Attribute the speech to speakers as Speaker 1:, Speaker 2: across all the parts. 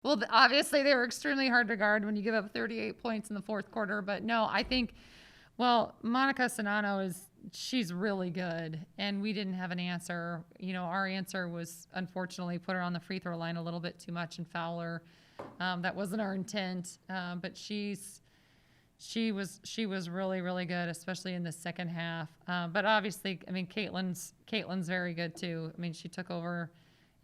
Speaker 1: Well, obviously they were extremely hard to guard when you give up 38 points in the fourth quarter. But no, I think, well, Monica Sonano she's really good. And we didn't have an answer. Our answer was unfortunately put her on the free throw line a little bit too much and foul her. That wasn't our intent. But she was really, really good, especially in the second half. But obviously, I mean, Caitlin's very good too. I mean, she took over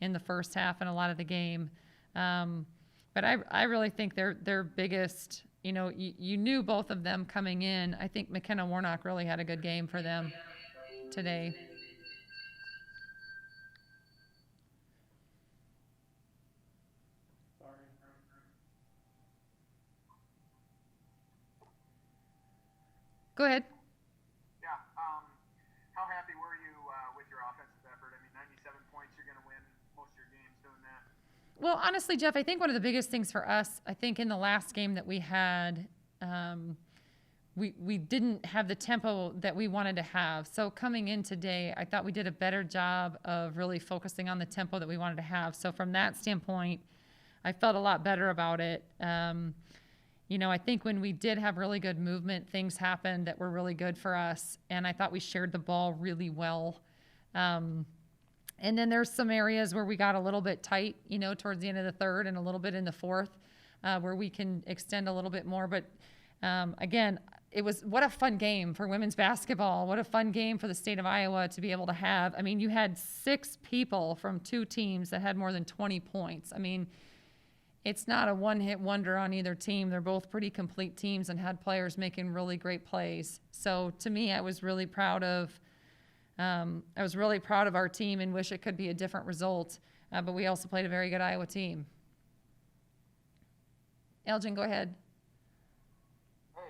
Speaker 1: in the first half and a lot of the game. But I really think their biggest, you knew both of them coming in. I think McKenna Warnock really had a good game for them today. Go ahead.
Speaker 2: Yeah. How happy were you with your offensive effort? I mean, 97 points, you're going to win most of your games doing that.
Speaker 1: Well, honestly, Jeff, I think one of the biggest things for us, I think in the last game that we had, we didn't have the tempo that we wanted to have. So coming in today, I thought we did a better job of really focusing on the tempo that we wanted to have. So from that standpoint, I felt a lot better about it. I think when we did have really good movement, things happened that were really good for us. And I thought we shared the ball really well. And then there's some areas where we got a little bit tight, towards the end of the third and a little bit in the fourth, where we can extend a little bit more. But again, what a fun game for women's basketball. What a fun game for the state of Iowa to be able to have. I mean, you had 6 people from 2 teams that had more than 20 points. I mean, it's not a one-hit wonder on either team. They're both pretty complete teams and had players making really great plays. So to me, I was really proud of our team and wish it could be a different result. But we also played a very good Iowa team. Elgin, go ahead.
Speaker 3: Hey,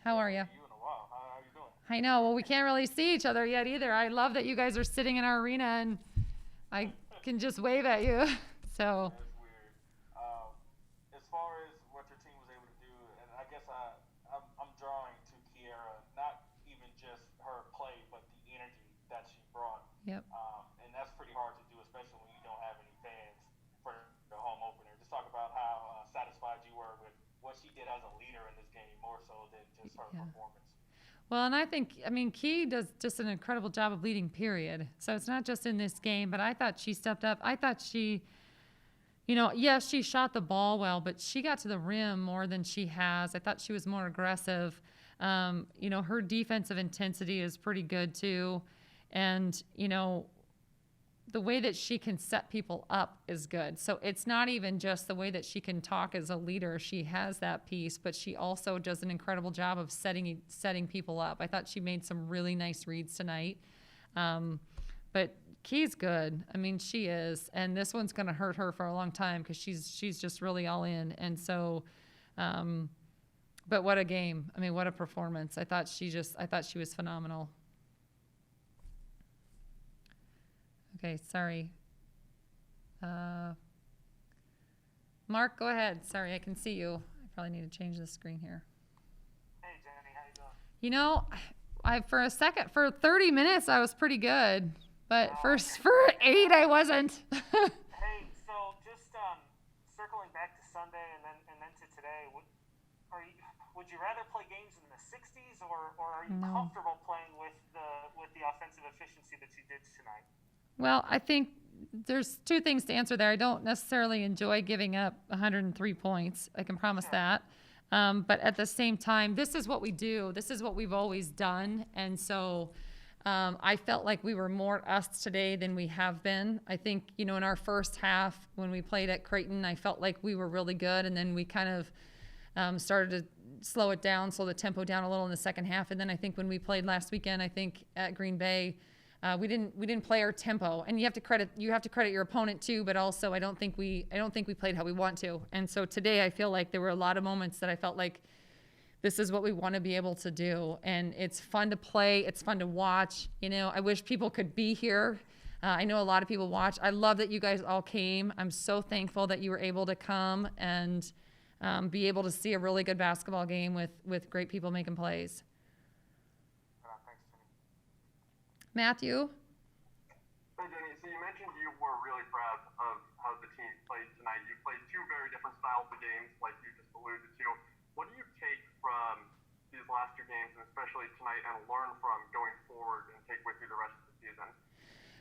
Speaker 1: how are you?
Speaker 3: You in a while. How are you doing?
Speaker 1: I know. Well, we can't really see each other yet either. I love that you guys are sitting in our arena and I can just wave at you. So.
Speaker 3: That's weird. As far as what your team was able to do, and I guess I'm drawing to Kiera, not even just her play, but the energy that she brought.
Speaker 1: Yep.
Speaker 3: And that's pretty hard to do, especially when you don't have any fans for the home opener. Just talk about how satisfied you were with what she did as a leader in this game, more so than just her performance.
Speaker 1: Well, and I mean, Key does just an incredible job of leading, period. So it's not just in this game, but I thought she stepped up. I thought she, yes, she shot the ball well, but she got to the rim more than she has. I thought she was more aggressive. Her defensive intensity is pretty good too. And, the way that she can set people up is good. So it's not even just the way that she can talk as a leader. She has that piece, but she also does an incredible job of setting people up. I thought she made some really nice reads tonight. But Key's good. I mean, she is. And this one's going to hurt her for a long time because she's just really all in. And so, but what a game. I mean, what a performance. I thought she was phenomenal. Okay, sorry. Mark, go ahead. Sorry, I can see you. I probably need to change the screen here.
Speaker 2: Hey, Jennie, how you
Speaker 1: doing? For 30 minutes, I was pretty good. But for 8, I wasn't.
Speaker 2: Hey, so just circling back to Sunday and then to today, would you rather play games in the 60s or are you comfortable playing with the offensive efficiency that you did tonight?
Speaker 1: Well, I think there's 2 things to answer there. I don't necessarily enjoy giving up 103 points. I can promise that. But at the same time, this is what we do. This is what we've always done. And so I felt like we were more us today than we have been. I think, in our first half when we played at Creighton, I felt like we were really good. And then we kind of started to slow it down, slow the tempo down a little in the second half. And then I think when we played last weekend, I think at Green Bay, we didn't play our tempo, and you have to credit your opponent too. But also, I don't think we played how we want to. And so today, I feel like there were a lot of moments that I felt like this is what we want to be able to do, and it's fun to play. It's fun to watch. I wish people could be here. I know a lot of people watch. I love that you guys all came. I'm so thankful that you were able to come and be able to see a really good basketball game with great people making plays. Matthew?
Speaker 4: Hey, Jennie, so you mentioned you were really proud of how the team played tonight. You played 2 out the games like you just alluded to. What do you take from these last two games, and especially tonight, and learn from going forward and take with you the rest of the season?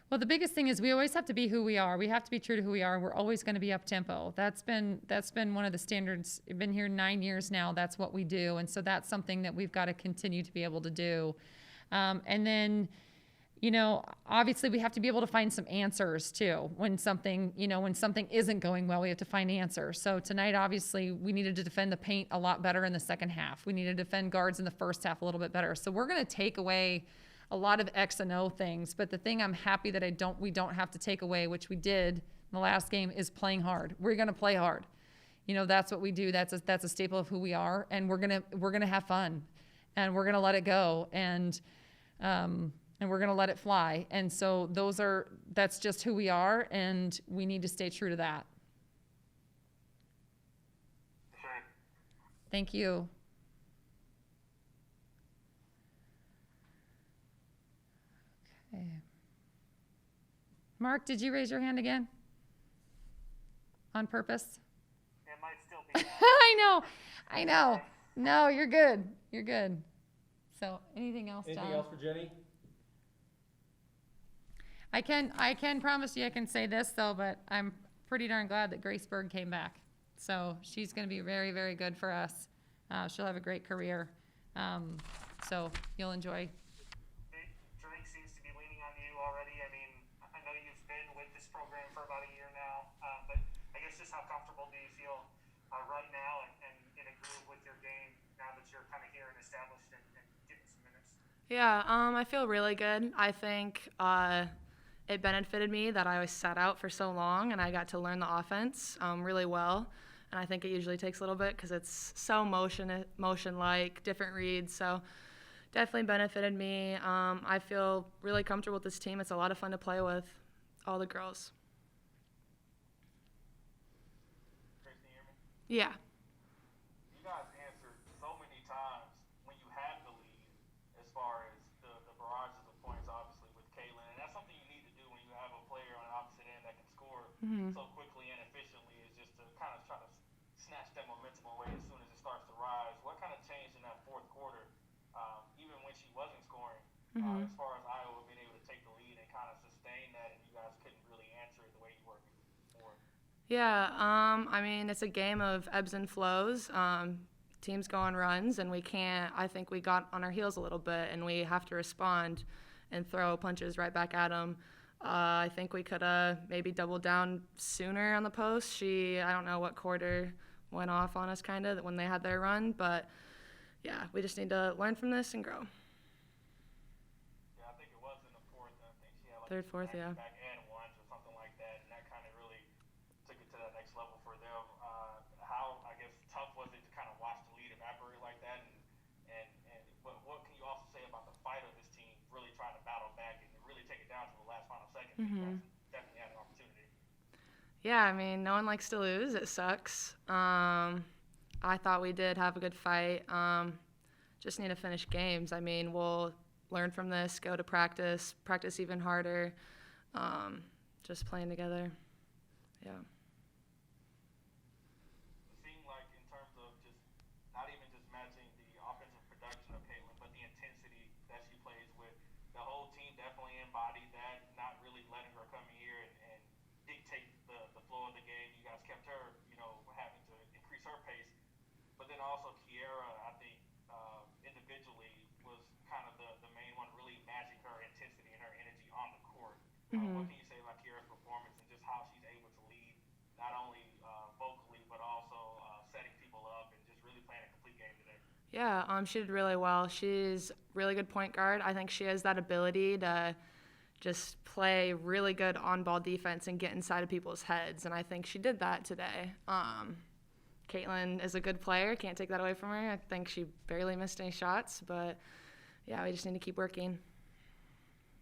Speaker 1: Well, the biggest thing is we always have to be who we are. We have to be true to who we are. We're always going to be up tempo. That's been one of the standards. I've been here 9 years now. That's what we do, and so that's something that we've got to continue to be able to do. And then, obviously we have to be able to find some answers too. When something isn't going well, we have to find answers. So tonight, obviously, we needed to defend the paint a lot better in the second half. We needed to defend guards in the first half a little bit better. So we're going to take away a lot of X and O things, but the thing I'm happy that we don't have to take away, which we did in the last game, is playing hard. We're going to play hard. That's what we do. That's a staple of who we are, and we're going to have fun, and we're going to let it go, and we're going to let it fly. And so that's just who we are, and we need to stay true to that.
Speaker 4: Sure.
Speaker 1: Thank you. Okay. Mark, did you raise your hand again? On purpose?
Speaker 2: It might still be that.
Speaker 1: I know. No, you're good. You're good. So, anything else, John?
Speaker 5: Anything else for Jennie?
Speaker 1: I can promise you I can say this, though, but I'm pretty darn glad that Grace Berg came back. So, she's going to be very, very good for us. She'll have a great career. So, you'll enjoy.
Speaker 2: Drake seems to be leaning on you already. I mean, I know you've been with this program for about a year now, but I guess just how comfortable do you feel right now and in a groove with your game now that you're kind of here and established and getting some minutes?
Speaker 6: Yeah, I feel really good. I think it benefited me that I was sat out for so long and I got to learn the offense really well. And I think it usually takes a little bit because it's so motion-like, different reads. So definitely benefited me. I feel really comfortable with this team. It's a lot of fun to play with, all the girls.
Speaker 3: Grace, can you hear me?
Speaker 6: Yeah.
Speaker 3: You guys answered so many times when you had the lead as far as the barrages of points, obviously, with Caitlin. And that's something you need to do when you have a player on the opposite end that can score so quickly and efficiently, is just to kind of try to snatch that momentum away as soon as it starts to rise. What kind of changed in that fourth quarter, even when she wasn't scoring, as far as Iowa being able to take the lead and kind of sustain that, and you guys couldn't really answer it the way you were before?
Speaker 6: Yeah, I mean, it's a game of ebbs and flows. Teams go on runs, and I think we got on our heels a little bit, and we have to respond and throw punches right back at them. I think we could have maybe doubled down sooner on the post. I don't know what quarter went off on us kind of when they had their run, but yeah, we just need to learn from this and grow.
Speaker 3: Yeah, I think it was in the fourth. I think she had like
Speaker 6: Third, fourth, yeah.
Speaker 3: back and ones or something like that, and that kind of really took it to that next level for them. How, I guess, tough was it to kind of watch the lead evaporate like that, but what can you also say about the fight of this team really trying to battle back and really take it down to the last final second? You guys definitely had an opportunity.
Speaker 6: Yeah, I mean, no one likes to lose. It sucks. I thought we did have a good fight. Just need to finish games. I mean, we'll learn from this, go to practice even harder, just playing together. Yeah.
Speaker 3: It seemed like in terms of just not even just matching the offensive production of Caitlin, but the intensity that she plays with, the whole team definitely embodied that, not really letting her come here and dictate the flow of the game. You guys kept her, having to increase her pace. But then also Kiera, I think, individually was kind of the main one, really matching her intensity and her energy on the court. What can you say about Kiera's performance and just how she's able to lead, not only vocally, but also setting people up and just really playing a complete game today?
Speaker 6: Yeah, she did really well. She's a really good point guard. I think she has that ability to just play really good on-ball defense and get inside of people's heads, and I think she did that today. Caitlin is a good player. Can't take that away from her. I think she barely missed any shots, but, yeah, we just need to keep working.